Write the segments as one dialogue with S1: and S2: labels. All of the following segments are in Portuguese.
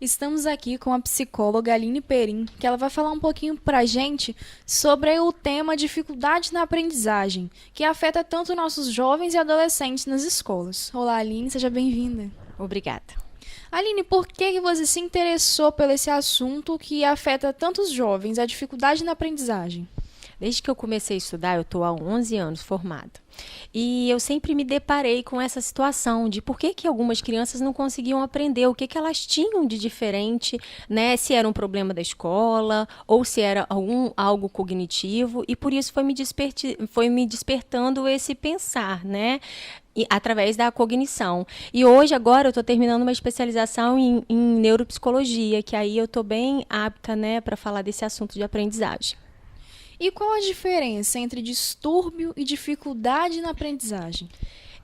S1: Estamos aqui com a psicóloga Aline Perim, que ela vai falar um pouquinho pra gente sobre o tema dificuldade na aprendizagem, que afeta tanto nossos jovens e adolescentes nas escolas. Olá, Aline, seja bem-vinda.
S2: Obrigada.
S1: Aline, por que você se interessou por esse assunto que afeta tantos jovens, a dificuldade na aprendizagem?
S2: Desde que eu comecei a estudar, eu estou há 11 anos formada. E eu sempre me deparei com essa situação de por que algumas crianças não conseguiam aprender, o que elas tinham de diferente, né? Se era um problema da escola ou se era algo cognitivo. E por isso foi me despertando esse pensar, né? Através da cognição. E hoje, agora, eu estou terminando uma especialização em neuropsicologia, que aí eu estou bem apta, né, para falar desse assunto de aprendizagem.
S1: E qual a diferença entre distúrbio e dificuldade na aprendizagem?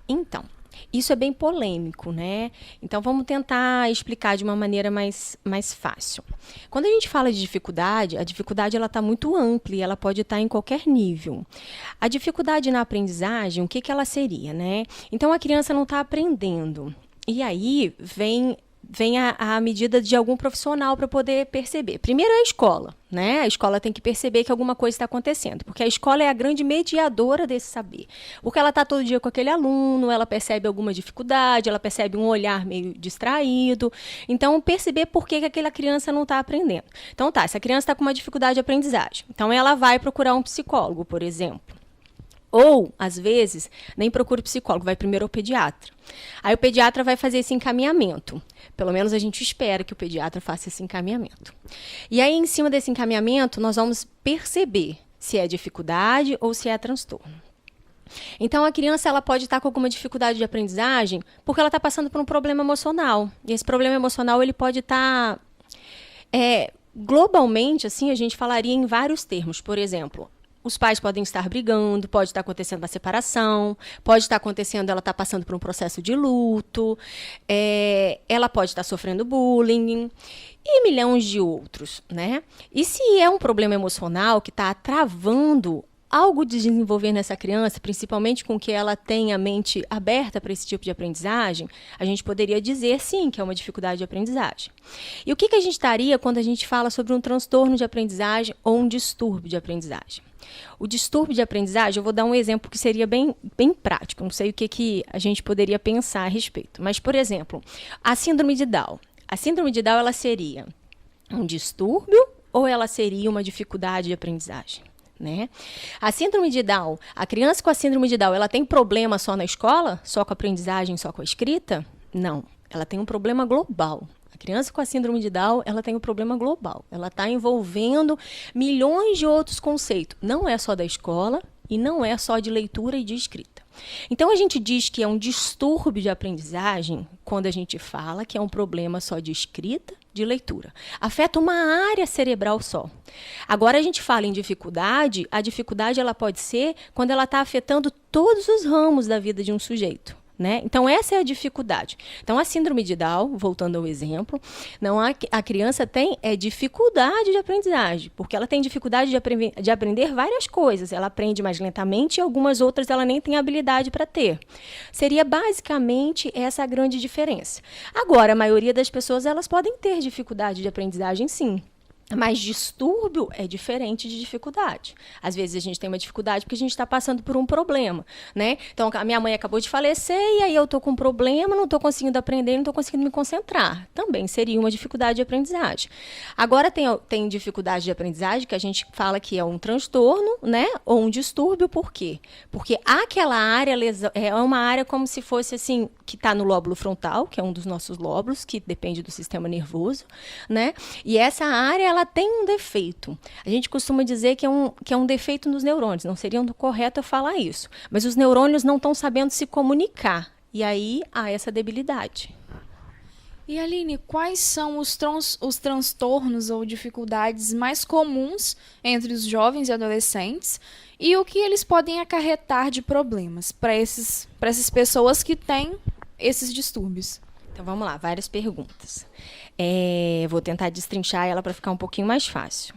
S2: Então, isso é bem polêmico, né? Então, vamos tentar explicar de uma maneira mais fácil. Quando a gente fala de dificuldade, a dificuldade ela está muito ampla e ela pode estar em qualquer nível. A dificuldade na aprendizagem, o que ela seria, né? Então, a criança não está aprendendo. E aí vem a medida de algum profissional para poder perceber. Primeiro é a escola, né? A escola tem que perceber que alguma coisa está acontecendo, porque a escola é a grande mediadora desse saber. Porque ela está todo dia com aquele aluno, ela percebe alguma dificuldade, ela percebe um olhar meio distraído. Então, perceber por que aquela criança não está aprendendo. Então, essa criança está com uma dificuldade de aprendizagem. Então, ela vai procurar um psicólogo, por exemplo. Ou, às vezes, nem procura o psicólogo, vai primeiro ao pediatra. Aí o pediatra vai fazer esse encaminhamento. Pelo menos a gente espera que o pediatra faça esse encaminhamento. E aí, em cima desse encaminhamento, nós vamos perceber se é dificuldade ou se é transtorno. Então, a criança ela pode estar com alguma dificuldade de aprendizagem porque ela está passando por um problema emocional. E esse problema emocional ele pode estar... globalmente, assim, a gente falaria em vários termos. Por exemplo... Os pais podem estar brigando, pode estar acontecendo uma separação, pode estar acontecendo, ela está passando por um processo de luto, ela pode estar sofrendo bullying e milhões de outros, né? E se é um problema emocional que está travando algo de desenvolver nessa criança, principalmente com que ela tenha a mente aberta para esse tipo de aprendizagem, a gente poderia dizer, sim, que é uma dificuldade de aprendizagem. E o que a gente estaria quando a gente fala sobre um transtorno de aprendizagem ou um distúrbio de aprendizagem? O distúrbio de aprendizagem, eu vou dar um exemplo que seria bem prático, não sei o que a gente poderia pensar a respeito. Mas, por exemplo, a síndrome de Down. A síndrome de Down, ela seria um distúrbio ou ela seria uma dificuldade de aprendizagem? Né? A síndrome de Down, a criança com a síndrome de Down, ela tem problema só na escola? Só com a aprendizagem, só com a escrita? Não, ela tem um problema global. A criança com a síndrome de Down, ela tem um problema global. Ela está envolvendo milhões de outros conceitos. Não é só da escola e não é só de leitura e de escrita. Então, a gente diz que é um distúrbio de aprendizagem quando a gente fala que é um problema só de escrita, de leitura. Afeta uma área cerebral só. Agora, a gente fala em dificuldade, a dificuldade ela pode ser quando ela está afetando todos os ramos da vida de um sujeito. Né? Então, essa é a dificuldade. Então, a síndrome de Down, voltando ao exemplo, não a criança tem dificuldade de aprendizagem, porque ela tem dificuldade de aprender várias coisas. Ela aprende mais lentamente e algumas outras ela nem tem habilidade para ter. Seria basicamente essa a grande diferença. Agora, a maioria das pessoas elas podem ter dificuldade de aprendizagem, sim. Mas distúrbio é diferente de dificuldade. Às vezes a gente tem uma dificuldade porque a gente está passando por um problema, né? Então, a minha mãe acabou de falecer e aí eu estou com um problema, não estou conseguindo aprender, não estou conseguindo me concentrar. Também seria uma dificuldade de aprendizagem. Agora, tem dificuldade de aprendizagem que a gente fala que é um transtorno, né? Ou um distúrbio, por quê? Porque aquela área é uma área como se fosse assim, que está no lóbulo frontal, que é um dos nossos lóbulos, que depende do sistema nervoso, né? E essa área ela tem um defeito. A gente costuma dizer que é um defeito nos neurônios. Não seria correto eu falar isso. Mas os neurônios não estão sabendo se comunicar. E aí há essa debilidade.
S1: E Aline, quais são os transtornos ou dificuldades mais comuns entre os jovens e adolescentes e o que eles podem acarretar de problemas para essas pessoas que têm esses distúrbios?
S2: Então, vamos lá, várias perguntas. Vou tentar destrinchar ela para ficar um pouquinho mais fácil.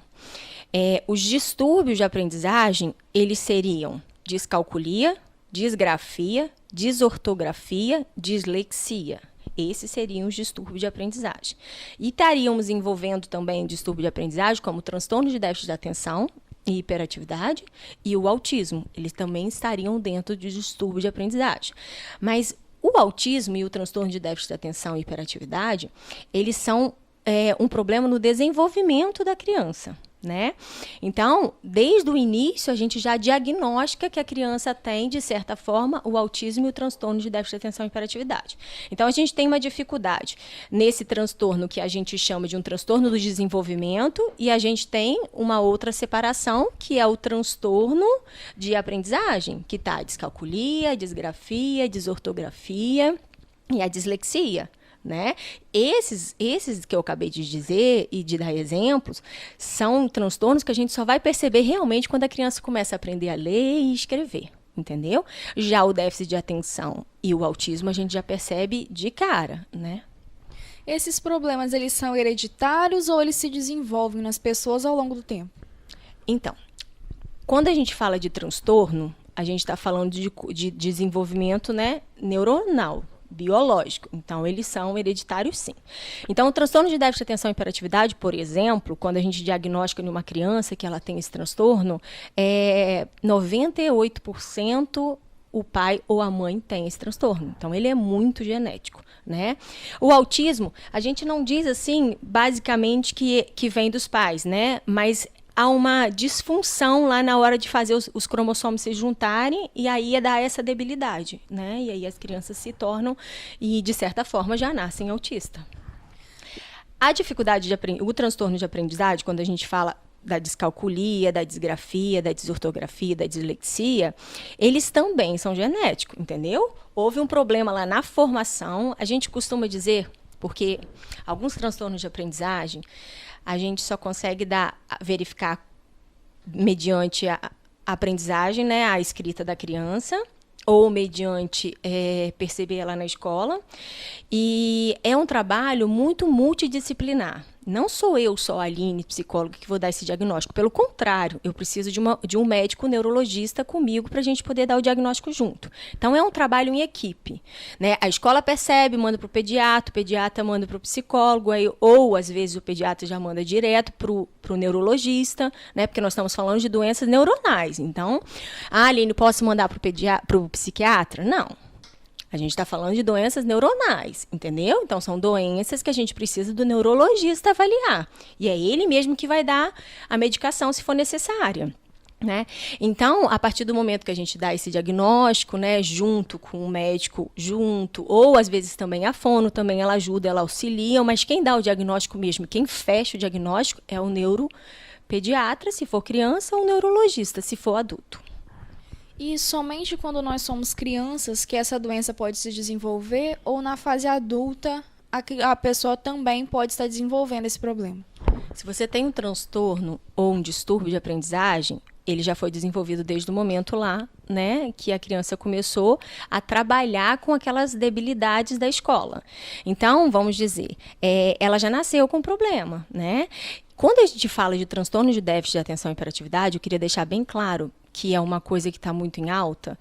S2: Os distúrbios de aprendizagem, eles seriam descalculia, disgrafia, desortografia, dislexia. Esses seriam os distúrbios de aprendizagem. E estaríamos envolvendo também distúrbio de aprendizagem, como transtorno de déficit de atenção e hiperatividade, e o autismo. Eles também estariam dentro de distúrbio de aprendizagem. Mas o autismo e o transtorno de déficit de atenção e hiperatividade, eles são um problema no desenvolvimento da criança, né? Então, desde o início, a gente já diagnostica que a criança tem, de certa forma, o autismo e o transtorno de déficit de atenção e hiperatividade. Então, a gente tem uma dificuldade nesse transtorno que a gente chama de um transtorno do desenvolvimento, e a gente tem uma outra separação, que é o transtorno de aprendizagem, que está a descalculia, a disgrafia, desortografia e a dislexia. Né? Esses que eu acabei de dizer e de dar exemplos são transtornos que a gente só vai perceber realmente quando a criança começa a aprender a ler e escrever, entendeu? Já o déficit de atenção e o autismo a gente já percebe de cara, né?
S1: Esses problemas, eles são hereditários ou eles se desenvolvem nas pessoas ao longo do tempo?
S2: Então, quando a gente fala de transtorno, a gente está falando de desenvolvimento, né, neuronal, biológico. Então, eles são hereditários, sim. Então, o transtorno de déficit de atenção e hiperatividade, por exemplo, quando a gente diagnostica em uma criança que ela tem esse transtorno, 98% o pai ou a mãe tem esse transtorno. Então, ele é muito genético, né? O autismo, a gente não diz assim, basicamente, que vem dos pais, né? Mas há uma disfunção lá na hora de fazer os cromossomos se juntarem, e aí dá essa debilidade, né? E aí as crianças se tornam, e de certa forma já nascem autistas. A dificuldade o transtorno de aprendizagem, quando a gente fala da descalculia, da disgrafia, da desortografia, da dislexia, eles também são genéticos, entendeu? Houve um problema lá na formação, a gente costuma dizer, porque alguns transtornos de aprendizagem a gente só consegue verificar mediante a aprendizagem, né, a escrita da criança, ou mediante perceber ela na escola. E é um trabalho muito multidisciplinar. Não sou eu só, Aline, psicóloga, que vou dar esse diagnóstico. Pelo contrário, eu preciso de um médico neurologista comigo para a gente poder dar o diagnóstico junto. Então, é um trabalho em equipe, né? A escola percebe, manda para o pediatra manda para o psicólogo, ou, às vezes, o pediatra já manda direto para o neurologista, né? Porque nós estamos falando de doenças neuronais. Então, Aline, posso mandar para o psiquiatra? Não. A gente está falando de doenças neuronais, entendeu? Então, são doenças que a gente precisa do neurologista avaliar. E é ele mesmo que vai dar a medicação se for necessária, né? Então, a partir do momento que a gente dá esse diagnóstico, né, junto com o médico, ou às vezes também a fono, também ela ajuda, ela auxilia, mas quem dá o diagnóstico mesmo, quem fecha o diagnóstico é o neuropediatra, se for criança, ou o neurologista, se for adulto.
S1: E somente quando nós somos crianças que essa doença pode se desenvolver, ou na fase adulta a pessoa também pode estar desenvolvendo esse problema?
S2: Se você tem um transtorno ou um distúrbio de aprendizagem, ele já foi desenvolvido desde o momento lá, né, que a criança começou a trabalhar com aquelas debilidades da escola. Então, vamos dizer, ela já nasceu com problema, né? Quando a gente fala de transtorno de déficit de atenção e hiperatividade, eu queria deixar bem claro que é uma coisa que está muito em alta.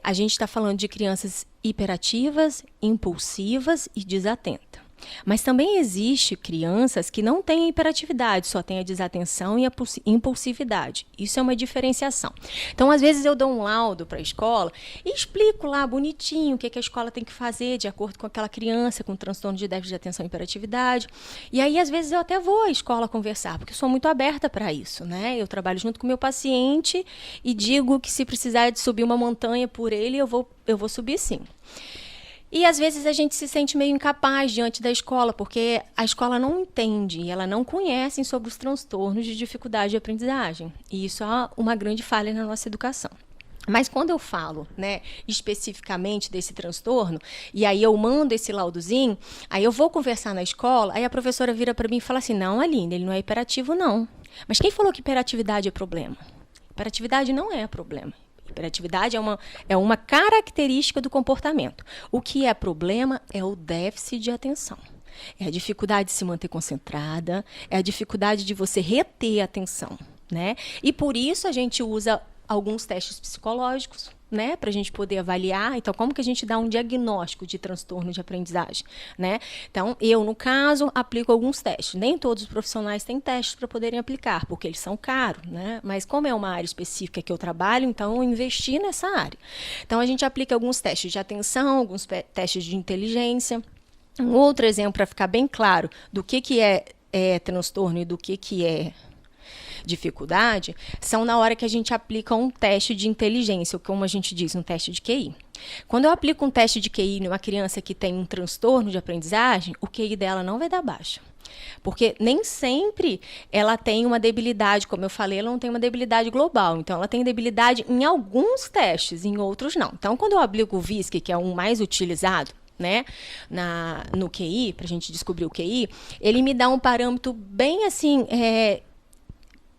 S2: A gente está falando de crianças hiperativas, impulsivas e desatentas. Mas também existe crianças que não têm hiperatividade, só têm a desatenção e a impulsividade. Isso é uma diferenciação. Então, às vezes, eu dou um laudo para a escola e explico lá bonitinho o que a escola tem que fazer de acordo com aquela criança com transtorno de déficit de atenção e hiperatividade. E aí, às vezes, eu até vou à escola conversar, porque eu sou muito aberta para isso, né? Eu trabalho junto com o meu paciente e digo que se precisar de subir uma montanha por ele, eu vou subir sim. E, às vezes, a gente se sente meio incapaz diante da escola, porque a escola não entende, ela não conhece sobre os transtornos de dificuldade de aprendizagem. E isso é uma grande falha na nossa educação. Mas quando eu falo, né, especificamente desse transtorno, e aí eu mando esse laudozinho, aí eu vou conversar na escola, aí a professora vira para mim e fala assim, não, Aline, ele não é hiperativo, não. Mas quem falou que hiperatividade é problema? Hiperatividade não é problema. Hiperatividade é uma característica do comportamento. O que é problema é o déficit de atenção. É a dificuldade de se manter concentrada, é a dificuldade de você reter a atenção, né? E por isso a gente usa alguns testes psicológicos, né, para a gente poder avaliar. Então, como que a gente dá um diagnóstico de transtorno de aprendizagem, né? Então, eu, no caso, aplico alguns testes. Nem todos os profissionais têm testes para poderem aplicar, porque eles são caros, né? Mas como é uma área específica que eu trabalho, então eu investi nessa área. Então, a gente aplica alguns testes de atenção, alguns testes de inteligência. Um outro exemplo, para ficar bem claro do que é transtorno e do que é dificuldade, são na hora que a gente aplica um teste de inteligência, ou como a gente diz, um teste de QI. Quando eu aplico um teste de QI numa criança que tem um transtorno de aprendizagem, o QI dela não vai dar baixa. Porque nem sempre ela tem uma debilidade, como eu falei, ela não tem uma debilidade global. Então, ela tem debilidade em alguns testes, em outros não. Então, quando eu aplico o VISC, que é o mais utilizado, né, no QI, para a gente descobrir o QI, ele me dá um parâmetro bem assim,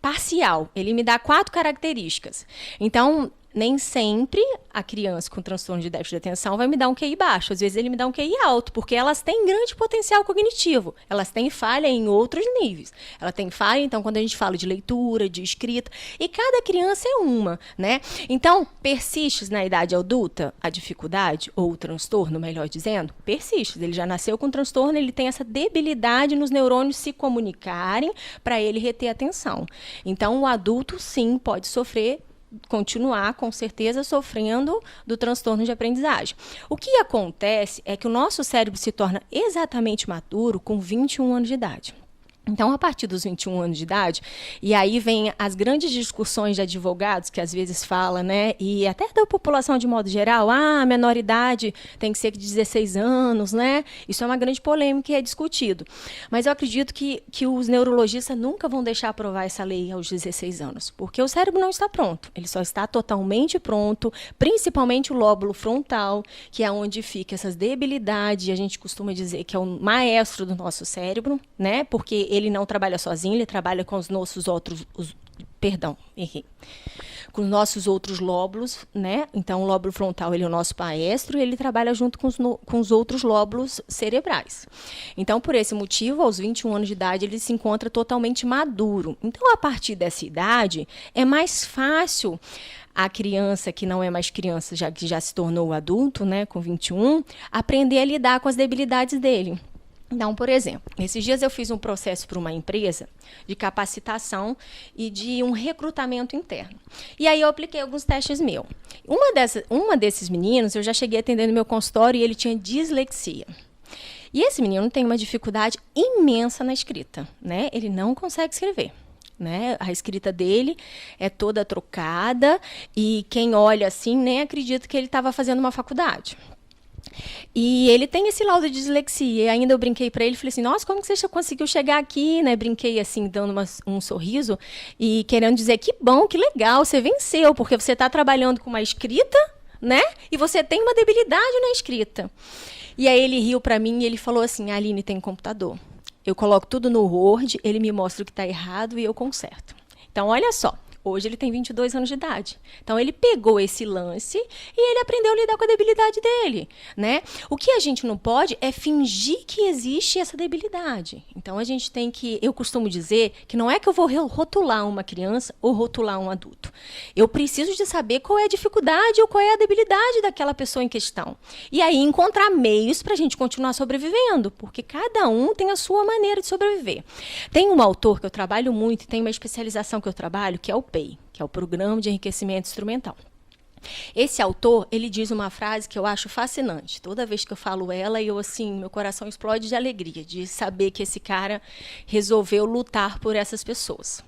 S2: parcial. Ele me dá 4 características. Então, nem sempre a criança com transtorno de déficit de atenção vai me dar um QI baixo. Às vezes ele me dá um QI alto, porque elas têm grande potencial cognitivo. Elas têm falha em outros níveis. Ela tem falha, então, quando a gente fala de leitura, de escrita, e cada criança é uma, né? Então, persiste na idade adulta a dificuldade, ou o transtorno, melhor dizendo, persiste. Ele já nasceu com transtorno, ele tem essa debilidade nos neurônios se comunicarem para ele reter a atenção. Então, o adulto, sim, pode continuar, com certeza, sofrendo do transtorno de aprendizagem. O que acontece é que o nosso cérebro se torna exatamente maduro com 21 anos de idade. Então, a partir dos 21 anos de idade, e aí vem as grandes discussões de advogados, que às vezes falam, né, e até da população de modo geral, a menoridade tem que ser de 16 anos, né? Isso é uma grande polêmica e é discutido. Mas eu acredito que os neurologistas nunca vão deixar aprovar essa lei aos 16 anos, porque o cérebro não está pronto, ele só está totalmente pronto, principalmente o lóbulo frontal, que é onde fica essas debilidades, e a gente costuma dizer que é o maestro do nosso cérebro, né? Porque ele não trabalha sozinho, ele trabalha com os nossos outros... com os nossos outros lóbulos, né? Então, o lóbulo frontal ele é o nosso maestro e ele trabalha junto com os outros lóbulos cerebrais. Então, por esse motivo, aos 21 anos de idade, ele se encontra totalmente maduro. Então, a partir dessa idade, é mais fácil a criança que não é mais criança, que já se tornou adulto, né, com 21, aprender a lidar com as debilidades dele. Então, por exemplo, esses dias eu fiz um processo para uma empresa de capacitação e de um recrutamento interno. E aí eu apliquei alguns testes meus. Uma desses meninos, eu já cheguei atendendo no meu consultório e ele tinha dislexia. E esse menino tem uma dificuldade imensa na escrita, né? Ele não consegue escrever. Né? A escrita dele é toda trocada e quem olha assim nem acredita que ele estava fazendo uma faculdade. E ele tem esse laudo de dislexia. E ainda eu brinquei para ele, falei assim, nossa, como que você conseguiu chegar aqui, né? Brinquei assim, dando um sorriso e querendo dizer, que bom, que legal, você venceu, porque você está trabalhando com uma escrita, né? E você tem uma debilidade na escrita. E aí ele riu para mim e ele falou assim, Aline, tem computador. Eu coloco tudo no Word, ele me mostra o que está errado e eu conserto. Então, olha só. Hoje ele tem 22 anos de idade. Então, ele pegou esse lance e ele aprendeu a lidar com a debilidade dele, né? O que a gente não pode é fingir que existe essa debilidade. Então, a gente tem que... Eu costumo dizer que não é que eu vou rotular uma criança ou rotular um adulto. Eu preciso de saber qual é a dificuldade ou qual é a debilidade daquela pessoa em questão. E aí, encontrar meios para a gente continuar sobrevivendo, porque cada um tem a sua maneira de sobreviver. Tem um autor que eu trabalho muito e tem uma especialização que eu trabalho, que é o PEI, que é o Programa de Enriquecimento Instrumental. Esse autor, ele diz uma frase que eu acho fascinante. Toda vez que eu falo ela, meu coração explode de alegria, de saber que esse cara resolveu lutar por essas pessoas.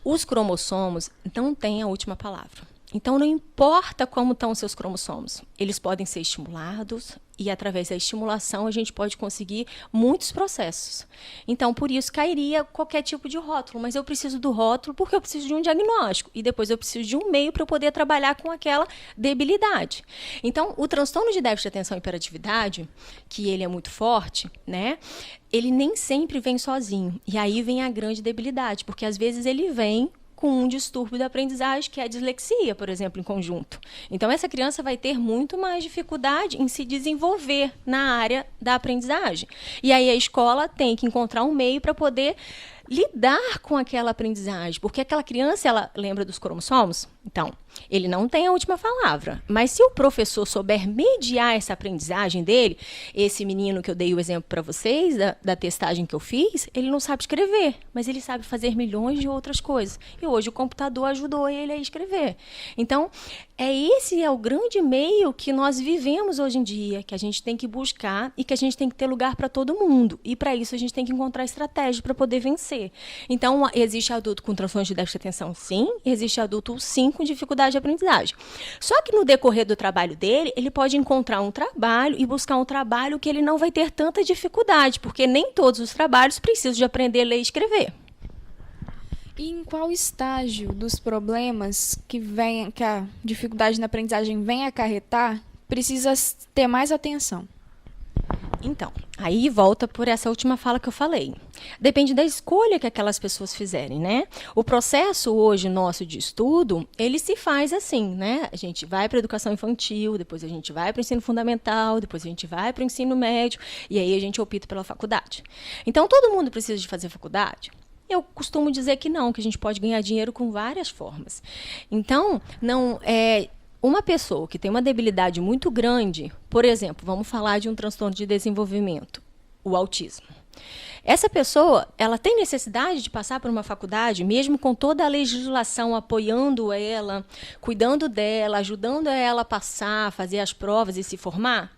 S2: Os cromossomos não têm a última palavra. Então, não importa como estão os seus cromossomos, eles podem ser estimulados e, através da estimulação, a gente pode conseguir muitos processos. Então, por isso, cairia qualquer tipo de rótulo, mas eu preciso do rótulo porque eu preciso de um diagnóstico e depois eu preciso de um meio para eu poder trabalhar com aquela debilidade. Então, o transtorno de déficit de atenção e hiperatividade, que ele é muito forte, né? Ele nem sempre vem sozinho. E aí vem a grande debilidade, porque às vezes ele vem com um distúrbio da aprendizagem, que é a dislexia, por exemplo, em conjunto. Então, essa criança vai ter muito mais dificuldade em se desenvolver na área da aprendizagem. E aí a escola tem que encontrar um meio para poder lidar com aquela aprendizagem, porque aquela criança, ela lembra dos cromossomos? Então, ele não tem a última palavra. Mas se o professor souber mediar essa aprendizagem dele, esse menino que eu dei o exemplo para vocês, da testagem que eu fiz, ele não sabe escrever, mas ele sabe fazer milhões de outras coisas. E hoje o computador ajudou ele a escrever. Então, esse é o grande meio que nós vivemos hoje em dia, que a gente tem que buscar e que a gente tem que ter lugar para todo mundo. E para isso a gente tem que encontrar estratégia para poder vencer. Então, existe adulto com transtorno de déficit de atenção, sim. Existe adulto, sim, com dificuldade de aprendizagem. Só que no decorrer do trabalho dele, ele pode encontrar um trabalho e buscar um trabalho que ele não vai ter tanta dificuldade, porque nem todos os trabalhos precisam de aprender a ler e escrever.
S1: E em qual estágio dos problemas que a dificuldade na aprendizagem vem acarretar, precisa ter mais atenção?
S2: Então, aí volta por essa última fala que eu falei. Depende da escolha que aquelas pessoas fizerem, né? O processo hoje nosso de estudo, ele se faz assim, né? A gente vai para a educação infantil, depois a gente vai para o ensino fundamental, depois a gente vai para o ensino médio, e aí a gente opta pela faculdade. Então, todo mundo precisa de fazer faculdade? Eu costumo dizer que não, que a gente pode ganhar dinheiro com várias formas. Então, não é... Uma pessoa que tem uma debilidade muito grande, por exemplo, vamos falar de um transtorno de desenvolvimento, o autismo. Essa pessoa, ela tem necessidade de passar por uma faculdade, mesmo com toda a legislação apoiando ela, cuidando dela, ajudando ela a passar, fazer as provas e se formar?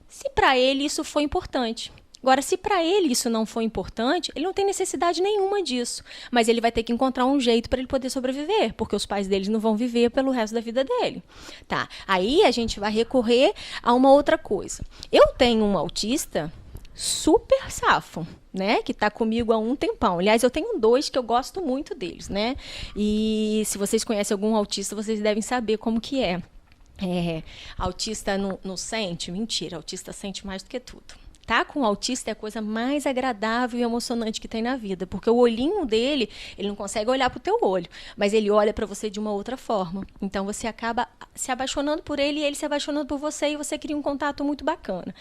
S2: Se para ele isso foi importante. Agora, se para ele isso não for importante, ele não tem necessidade nenhuma disso. Mas ele vai ter que encontrar um jeito para ele poder sobreviver, porque os pais deles não vão viver pelo resto da vida dele. Tá? Aí a gente vai recorrer a uma outra coisa. Eu tenho um autista super safo, né, que está comigo há um tempão. Aliás, eu tenho 2 que eu gosto muito deles, né? E se vocês conhecem algum autista, vocês devem saber como que é. Autista não sente? Mentira, autista sente mais do que tudo. Tá com o autista é a coisa mais agradável e emocionante que tem na vida, porque o olhinho dele, ele não consegue olhar para o teu olho, mas ele olha para você de uma outra forma. Então você acaba se apaixonando por ele e ele se apaixonando por você e você cria um contato muito bacana.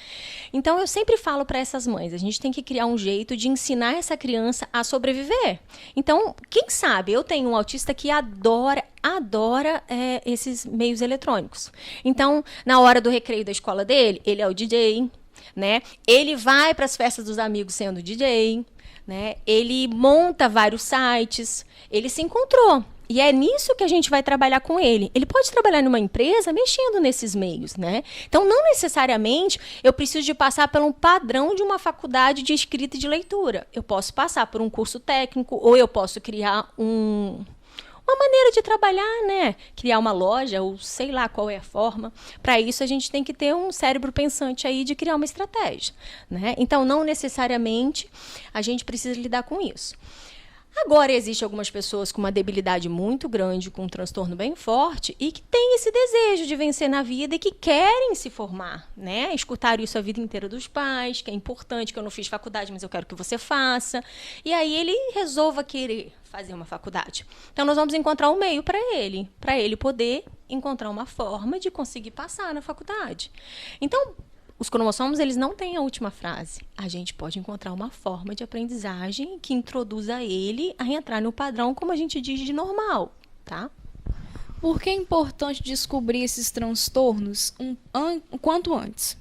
S2: Então eu sempre falo para essas mães, a gente tem que criar um jeito de ensinar essa criança a sobreviver. Então, quem sabe, eu tenho um autista que adora esses meios eletrônicos. Então, na hora do recreio da escola dele, ele é o DJ, né? Ele vai para as festas dos amigos sendo DJ, né? Ele monta vários sites, ele se encontrou. E é nisso que a gente vai trabalhar com ele. Ele pode trabalhar numa empresa mexendo nesses meios, né? Então, não necessariamente eu preciso de passar por um padrão de uma faculdade de escrita e de leitura. Eu posso passar por um curso técnico ou eu posso criar uma maneira de trabalhar, né? Criar uma loja, ou sei lá qual é a forma. Para isso, a gente tem que ter um cérebro pensante aí de criar uma estratégia, né? Então, não necessariamente a gente precisa lidar com isso. Agora, existem algumas pessoas com uma debilidade muito grande, com um transtorno bem forte, e que têm esse desejo de vencer na vida e que querem se formar, né? Escutaram isso a vida inteira dos pais, que é importante, que eu não fiz faculdade, mas eu quero que você faça. E aí ele resolva querer fazer uma faculdade. Então, nós vamos encontrar um meio para ele poder encontrar uma forma de conseguir passar na faculdade. Então, os cromossomos, eles não têm a última frase. A gente pode encontrar uma forma de aprendizagem que introduza ele a entrar no padrão, como a gente diz, de normal, tá?
S1: Por que é importante descobrir esses transtornos quanto antes?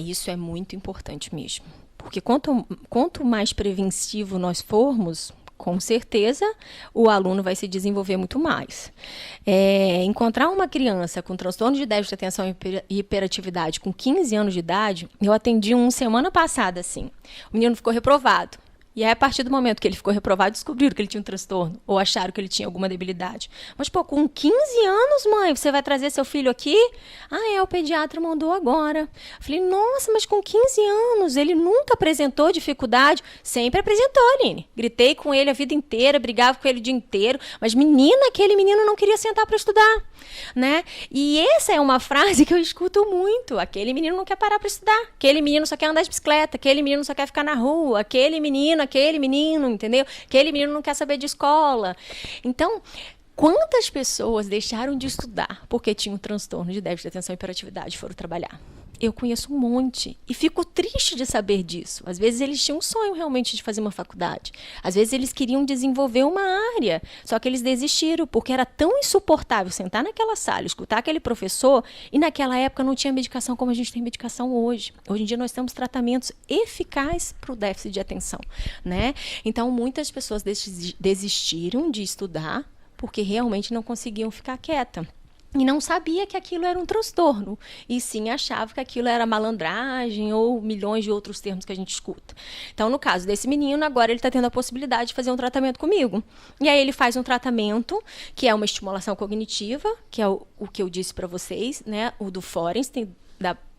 S2: Isso é muito importante mesmo. Porque quanto mais preventivo nós formos, com certeza, o aluno vai se desenvolver muito mais. Encontrar uma criança com transtorno de déficit de atenção e hiperatividade com 15 anos de idade, eu atendi semana passada, assim. O menino ficou reprovado. E aí, a partir do momento que ele ficou reprovado, descobriram que ele tinha um transtorno, ou acharam que ele tinha alguma debilidade. Mas, com 15 anos, mãe, você vai trazer seu filho aqui? O pediatra mandou agora. Falei, nossa, mas com 15 anos, ele nunca apresentou dificuldade? Sempre apresentou, Aline. Gritei com ele a vida inteira, brigava com ele o dia inteiro, mas aquele menino não queria sentar para estudar, né? E essa é uma frase que eu escuto muito. Aquele menino não quer parar para estudar, aquele menino só quer andar de bicicleta, aquele menino só quer ficar na rua, aquele menino, entendeu? Aquele menino não quer saber de escola. Então, quantas pessoas deixaram de estudar porque tinham um transtorno de déficit de atenção e hiperatividade e foram trabalhar? Eu conheço um monte e fico triste de saber disso. Às vezes eles tinham um sonho realmente de fazer uma faculdade. Às vezes eles queriam desenvolver uma área, só que eles desistiram porque era tão insuportável sentar naquela sala, escutar aquele professor, e naquela época não tinha medicação como a gente tem medicação hoje. Hoje em dia nós temos tratamentos eficazes para o déficit de atenção, né? Então muitas pessoas desistiram de estudar porque realmente não conseguiam ficar quieta. E não sabia que aquilo era um transtorno. E sim achava que aquilo era malandragem ou milhões de outros termos que a gente escuta. Então, no caso desse menino, agora ele está tendo a possibilidade de fazer um tratamento comigo. E aí ele faz um tratamento, que é uma estimulação cognitiva, que é o que eu disse para vocês, né? O do Forenstein,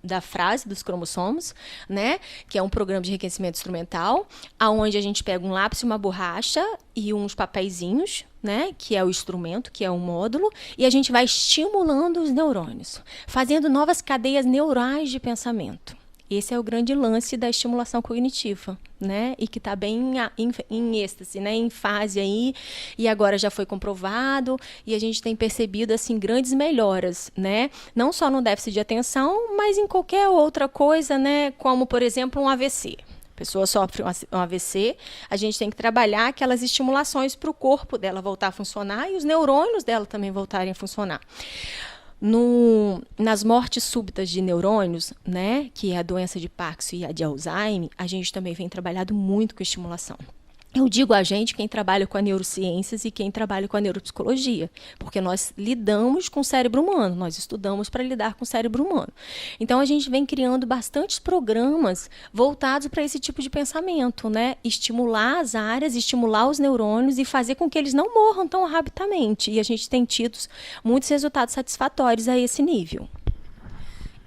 S2: da frase dos cromossomos, né, que é um programa de enriquecimento instrumental, aonde a gente pega um lápis, uma borracha e uns papeizinhos, né, que é o instrumento, que é o módulo, e a gente vai estimulando os neurônios, fazendo novas cadeias neurais de pensamento. Esse é o grande lance da estimulação cognitiva, né? E que está bem em êxtase, né? Em fase aí, e agora já foi comprovado, e a gente tem percebido, assim, grandes melhoras, né? Não só no déficit de atenção, mas em qualquer outra coisa, né? Como, por exemplo, um AVC. A pessoa sofre um AVC, a gente tem que trabalhar aquelas estimulações para o corpo dela voltar a funcionar e os neurônios dela também voltarem a funcionar. Nas mortes súbitas de neurônios, né, que é a doença de Parkinson e a de Alzheimer, a gente também vem trabalhando muito com estimulação. Eu digo a gente, quem trabalha com a neurociências e quem trabalha com a neuropsicologia, porque nós lidamos com o cérebro humano, nós estudamos para lidar com o cérebro humano. Então, a gente vem criando bastantes programas voltados para esse tipo de pensamento, né? Estimular as áreas, estimular os neurônios e fazer com que eles não morram tão rapidamente. E a gente tem tido muitos resultados satisfatórios a esse nível.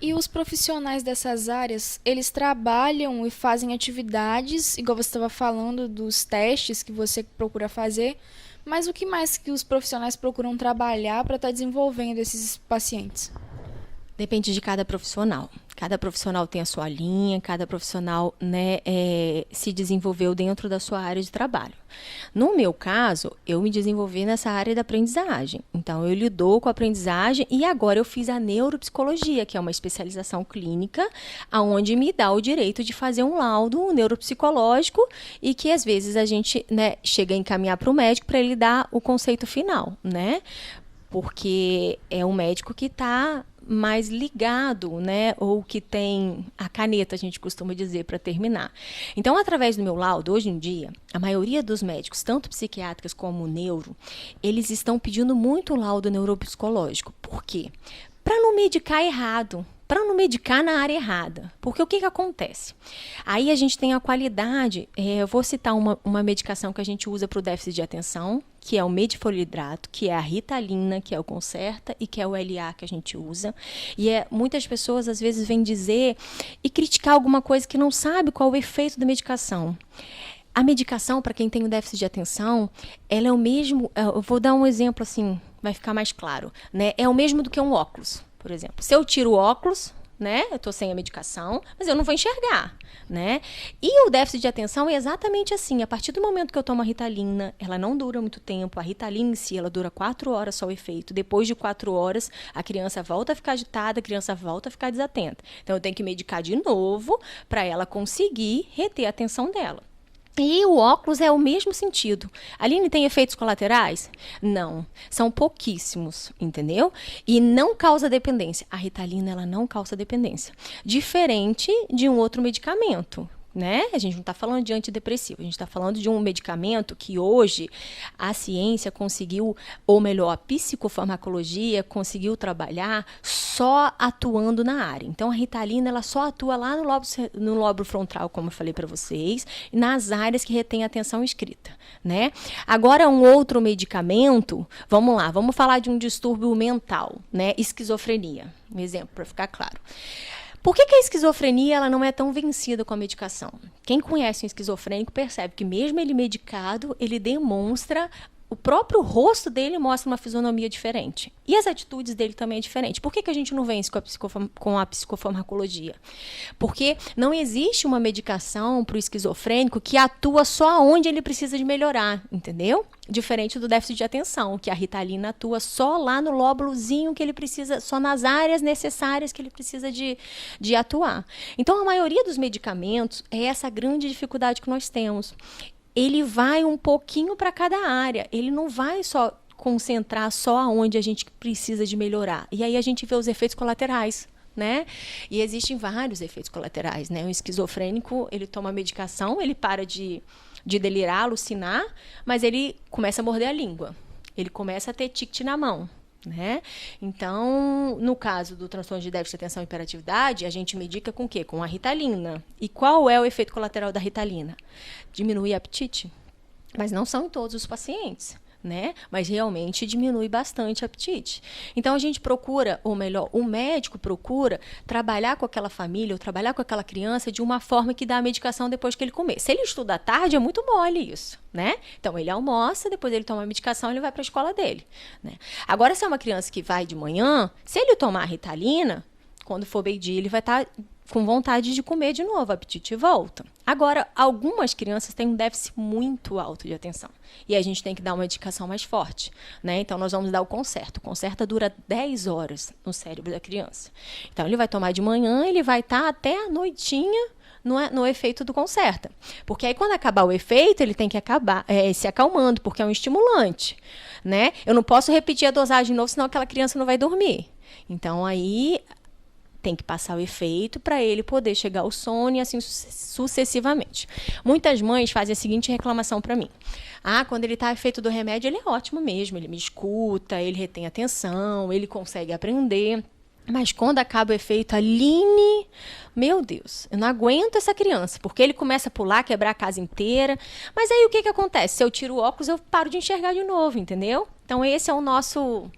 S1: E os profissionais dessas áreas, eles trabalham e fazem atividades, igual você estava falando dos testes que você procura fazer, mas o que mais que os profissionais procuram trabalhar para estar desenvolvendo esses pacientes?
S2: Depende de cada profissional. Cada profissional tem a sua linha, cada profissional, né, se desenvolveu dentro da sua área de trabalho. No meu caso, eu me desenvolvi nessa área da aprendizagem. Então, eu lido com a aprendizagem e agora eu fiz a neuropsicologia, que é uma especialização clínica, onde me dá o direito de fazer um laudo neuropsicológico e que, às vezes, a gente, né, chega a encaminhar para o médico para ele dar o conceito final, né? Porque é um médico que está mais ligado, né, ou que tem a caneta, a gente costuma dizer, para terminar. Então, através do meu laudo, hoje em dia, a maioria dos médicos, tanto psiquiátricos como neuro, eles estão pedindo muito laudo neuropsicológico. Por quê? Para não medicar errado, para não medicar na área errada. Porque o que acontece? Aí a gente tem a qualidade, eu vou citar uma medicação que a gente usa para o déficit de atenção, que é o metformidato, que é a Ritalina, que é o Concerta e que é o LA que a gente usa. E muitas pessoas às vezes vêm dizer e criticar alguma coisa que não sabe qual o efeito da medicação. A medicação, para quem tem o déficit de atenção, ela é o mesmo, eu vou dar um exemplo assim, vai ficar mais claro, né? É o mesmo do que um óculos, por exemplo. Se eu tiro o óculos, né? Eu estou sem a medicação, mas eu não vou enxergar, né? E o déficit de atenção é exatamente assim. A partir do momento que eu tomo a Ritalina, ela não dura muito tempo. A Ritalina em si, ela dura 4 horas só o efeito. Depois de 4 horas, a criança volta a ficar agitada, a criança volta a ficar desatenta. Então, eu tenho que medicar de novo para ela conseguir reter a atenção dela. E o óculos é o mesmo sentido. Aline, tem efeitos colaterais? Não, são pouquíssimos, entendeu? E não causa dependência. A Ritalina, ela não causa dependência. Diferente de um outro medicamento, né? A gente não está falando de antidepressivo, a gente está falando de um medicamento que hoje a ciência conseguiu, ou melhor, a psicofarmacologia conseguiu trabalhar só atuando na área. Então, a Ritalina, ela só atua lá no lóbulo frontal, como eu falei para vocês, e nas áreas que retêm a atenção escrita, né? Agora, um outro medicamento, vamos lá, vamos falar de um distúrbio mental, né? Esquizofrenia, um exemplo, para ficar claro. Por que a esquizofrenia ela não é tão vencida com a medicação? Quem conhece um esquizofrênico percebe que mesmo ele medicado, ele demonstra o próprio rosto dele mostra uma fisionomia diferente. E as atitudes dele também é diferente. Por que a gente não vence com a psicofarmacologia? Porque não existe uma medicação para o esquizofrênico que atua só onde ele precisa de melhorar, entendeu? Diferente do déficit de atenção, que a Ritalina atua só lá no lóbulozinho que ele precisa, só nas áreas necessárias que ele precisa de atuar. Então, a maioria dos medicamentos é essa grande dificuldade que nós temos. Ele vai um pouquinho para cada área, ele não vai só concentrar só aonde a gente precisa de melhorar. E aí a gente vê os efeitos colaterais, né? E existem vários efeitos colaterais, né? O esquizofrênico, ele toma medicação, ele para de delirar, alucinar, mas ele começa a morder a língua. Ele começa a ter tique na mão, né? Então, no caso do transtorno de déficit de atenção e hiperatividade, a gente medica com o quê? Com a Ritalina. E qual é o efeito colateral da Ritalina? Diminui o apetite. Mas não são em todos os pacientes, né? Mas realmente diminui bastante o apetite. Então a gente procura, ou melhor, o médico procura trabalhar com aquela família ou trabalhar com aquela criança de uma forma que dá a medicação depois que ele comer. Se ele estuda à tarde, é muito mole isso, né? Então ele almoça, depois ele toma a medicação, ele vai para a escola dele, né? Agora, se é uma criança que vai de manhã, se ele tomar a Ritalina, quando for meio-dia, ele vai estar com vontade de comer de novo, o apetite volta. Agora, algumas crianças têm um déficit muito alto de atenção. E a gente tem que dar uma medicação mais forte, né? Então, nós vamos dar o Concerta. O Concerta dura 10 horas no cérebro da criança. Então, ele vai tomar de manhã, ele vai estar até a noitinha no efeito do Concerta. Porque aí, quando acabar o efeito, ele tem que acabar se acalmando, porque é um estimulante, né? Eu não posso repetir a dosagem de novo, senão aquela criança não vai dormir. Então, aí tem que passar o efeito para ele poder chegar ao sono e assim sucessivamente. Muitas mães fazem a seguinte reclamação para mim. Quando ele está efeito do remédio, ele é ótimo mesmo, ele me escuta, ele retém atenção, ele consegue aprender. Mas quando acaba o efeito, Aline, meu Deus, eu não aguento essa criança, porque ele começa a pular, quebrar a casa inteira. Mas aí o que acontece? Se eu tiro o óculos, eu paro de enxergar de novo, entendeu? Então esse é o nosso...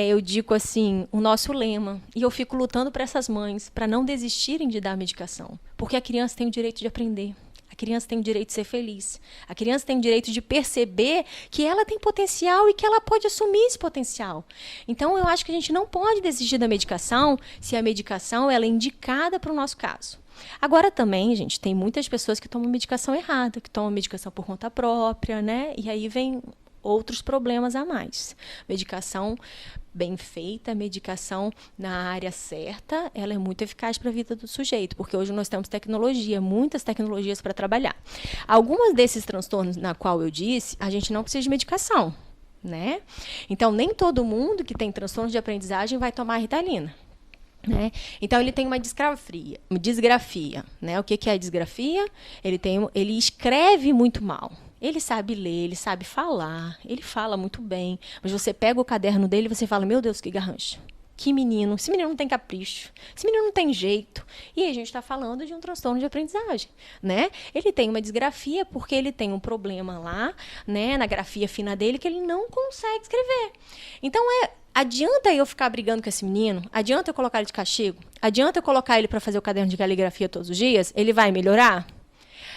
S2: eu digo assim, o nosso lema. E eu fico lutando para essas mães, para não desistirem de dar medicação. Porque a criança tem o direito de aprender. A criança tem o direito de ser feliz. A criança tem o direito de perceber que ela tem potencial e que ela pode assumir esse potencial. Então, eu acho que a gente não pode desistir da medicação se a medicação ela é indicada para o nosso caso. Agora também, gente, tem muitas pessoas que tomam medicação errada, que tomam medicação por conta própria, né? E aí vem outros problemas a mais. Medicação bem feita, medicação na área certa, ela é muito eficaz para a vida do sujeito, porque hoje nós temos tecnologia, muitas tecnologias para trabalhar. Alguns desses transtornos na qual eu disse, a gente não precisa de medicação, né? Então, nem todo mundo que tem transtorno de aprendizagem vai tomar Ritalina. Né? Então, ele tem uma disgrafia. Né? O que é a disgrafia? Ele escreve muito mal. Ele sabe ler, ele sabe falar, ele fala muito bem. Mas você pega o caderno dele e você fala, meu Deus, que garrancho. Que menino. Esse menino não tem capricho. Esse menino não tem jeito. E aí a gente está falando de um transtorno de aprendizagem. Né? Ele tem uma disgrafia porque ele tem um problema lá, né, na grafia fina dele, que ele não consegue escrever. Então, adianta eu ficar brigando com esse menino? Adianta eu colocar ele de castigo? Adianta eu colocar ele para fazer o caderno de caligrafia todos os dias? Ele vai melhorar?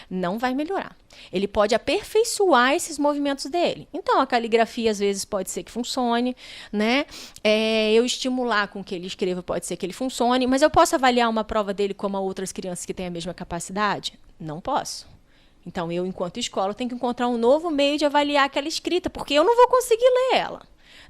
S2: Não vai melhorar. Ele pode aperfeiçoar esses movimentos dele. Então, a caligrafia, às vezes, pode ser que funcione, né? Eu estimular com que ele escreva, pode ser que ele funcione, mas eu posso avaliar uma prova dele como a outras crianças que têm a mesma capacidade? Não posso. Então, eu, enquanto escola, tenho que encontrar um novo meio de avaliar aquela escrita, porque eu não vou conseguir ler ela.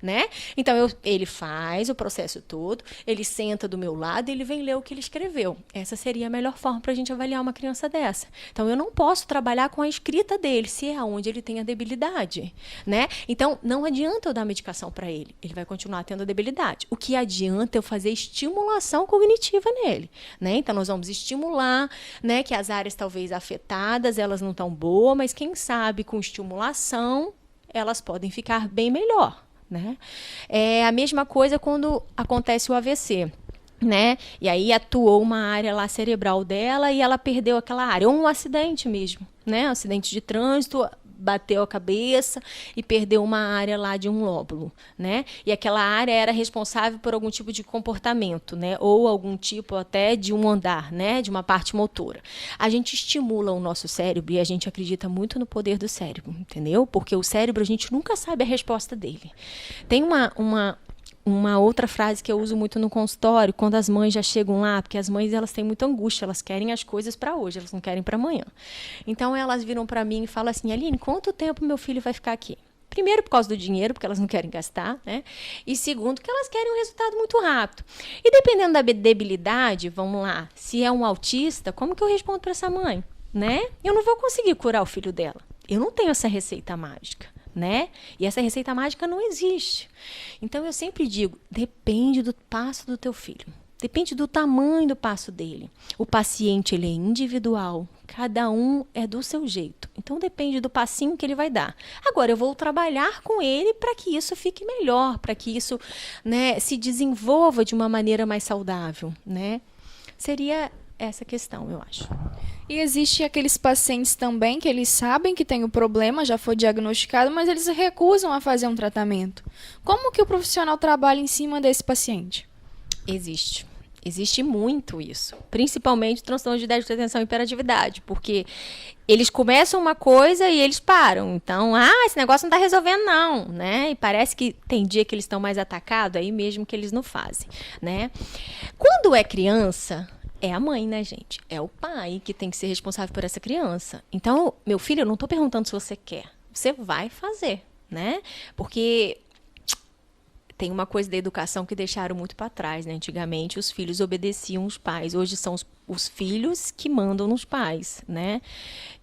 S2: Né? Então, ele faz o processo todo, ele senta do meu lado e ele vem ler o que ele escreveu. Essa seria a melhor forma para a gente avaliar uma criança dessa. Então, eu não posso trabalhar com a escrita dele, se é onde ele tem a debilidade. Né? Então, não adianta eu dar medicação para ele. Ele vai continuar tendo a debilidade. O que adianta é eu fazer estimulação cognitiva nele. Né? Então, nós vamos estimular, né, que as áreas talvez afetadas, elas não estão boas, mas quem sabe com estimulação, elas podem ficar bem melhor. Né? É a mesma coisa quando acontece o AVC. Né? E aí atuou uma área lá cerebral dela e ela perdeu aquela área. Ou um acidente mesmo. Né? Um acidente de trânsito, bateu a cabeça e perdeu uma área lá de um lóbulo, né? E aquela área era responsável por algum tipo de comportamento, né? Ou algum tipo até de um andar, né? De uma parte motora. A gente estimula o nosso cérebro e a gente acredita muito no poder do cérebro, entendeu? Porque o cérebro a gente nunca sabe a resposta dele. Tem uma outra frase que eu uso muito no consultório, quando as mães já chegam lá, porque as mães elas têm muita angústia, elas querem as coisas para hoje, elas não querem para amanhã. Então elas viram para mim e falam assim: Aline, quanto tempo meu filho vai ficar aqui? Primeiro, por causa do dinheiro, porque elas não querem gastar, né? E segundo, que elas querem um resultado muito rápido. E dependendo da debilidade, vamos lá, se é um autista, como que eu respondo para essa mãe, né? Eu não vou conseguir curar o filho dela. Eu não tenho essa receita mágica, né? E essa receita mágica não existe. Então eu sempre digo, depende do passo do teu filho. Depende do tamanho do passo dele. O paciente ele é individual, cada um é do seu jeito. Então depende do passinho que ele vai dar. Agora eu vou trabalhar com ele para que isso fique melhor, para que isso, né, se desenvolva de uma maneira mais saudável, né? Seria essa questão, eu acho.
S1: E existe aqueles pacientes também que eles sabem que tem o problema, já foi diagnosticado, mas eles recusam a fazer um tratamento. Como que o profissional trabalha em cima desse paciente?
S2: Existe. Existe muito isso. Principalmente transtorno de déficit de atenção e hiperatividade, porque eles começam uma coisa e eles param. Então, esse negócio não está resolvendo não, né? E parece que tem dia que eles estão mais atacados, aí mesmo que eles não fazem, né? Quando é criança, é a mãe, né, gente? É o pai que tem que ser responsável por essa criança. Então, meu filho, eu não estou perguntando se você quer. Você vai fazer, né? Porque tem uma coisa da educação que deixaram muito para trás, né? Antigamente, os filhos obedeciam os pais. Hoje são os filhos que mandam nos pais, né?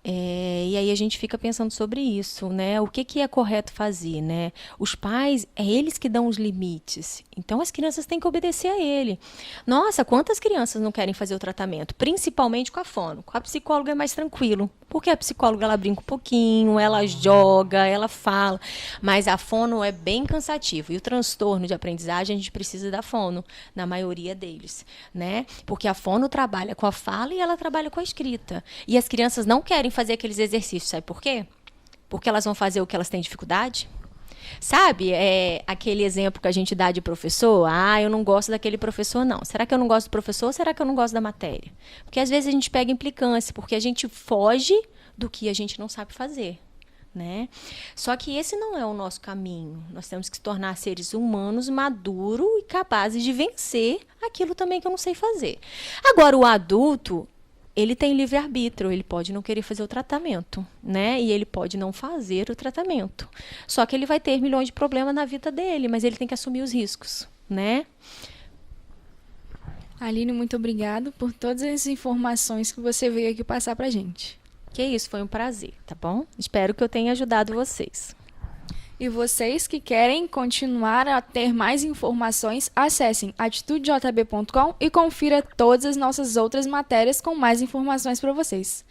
S2: E aí a gente fica pensando sobre isso, né? O que é correto fazer, né? Os pais, é eles que dão os limites. Então, as crianças têm que obedecer a ele. Nossa, quantas crianças não querem fazer o tratamento? Principalmente com a fono. Com a psicóloga é mais tranquilo. Porque a psicóloga, ela brinca um pouquinho, ela joga, ela fala. Mas a fono é bem cansativo. E o transtorno de aprendizagem, a gente precisa da fono, na maioria deles, né? Porque a fono trabalha com a fala e ela trabalha com a escrita. E as crianças não querem fazer aqueles exercícios, sabe por quê? Porque elas vão fazer o que elas têm dificuldade. Sabe, aquele exemplo que a gente dá de professor? Eu não gosto daquele professor, não. Será que eu não gosto do professor ou será que eu não gosto da matéria? Porque às vezes a gente pega implicância, porque a gente foge do que a gente não sabe fazer, né? Só que esse não é o nosso caminho. Nós temos que se tornar seres humanos maduros e capazes de vencer aquilo também que eu não sei fazer. Agora, o adulto, ele tem livre-arbítrio, ele pode não querer fazer o tratamento, né? E ele pode não fazer o tratamento. Só que ele vai ter milhões de problemas na vida dele, mas ele tem que assumir os riscos, né?
S1: Aline, muito obrigada por todas as informações que você veio aqui passar pra gente.
S2: Que isso, foi um prazer, tá bom? Espero que eu tenha ajudado vocês.
S1: E vocês que querem continuar a ter mais informações, acessem atitudejb.com e confira todas as nossas outras matérias com mais informações para vocês.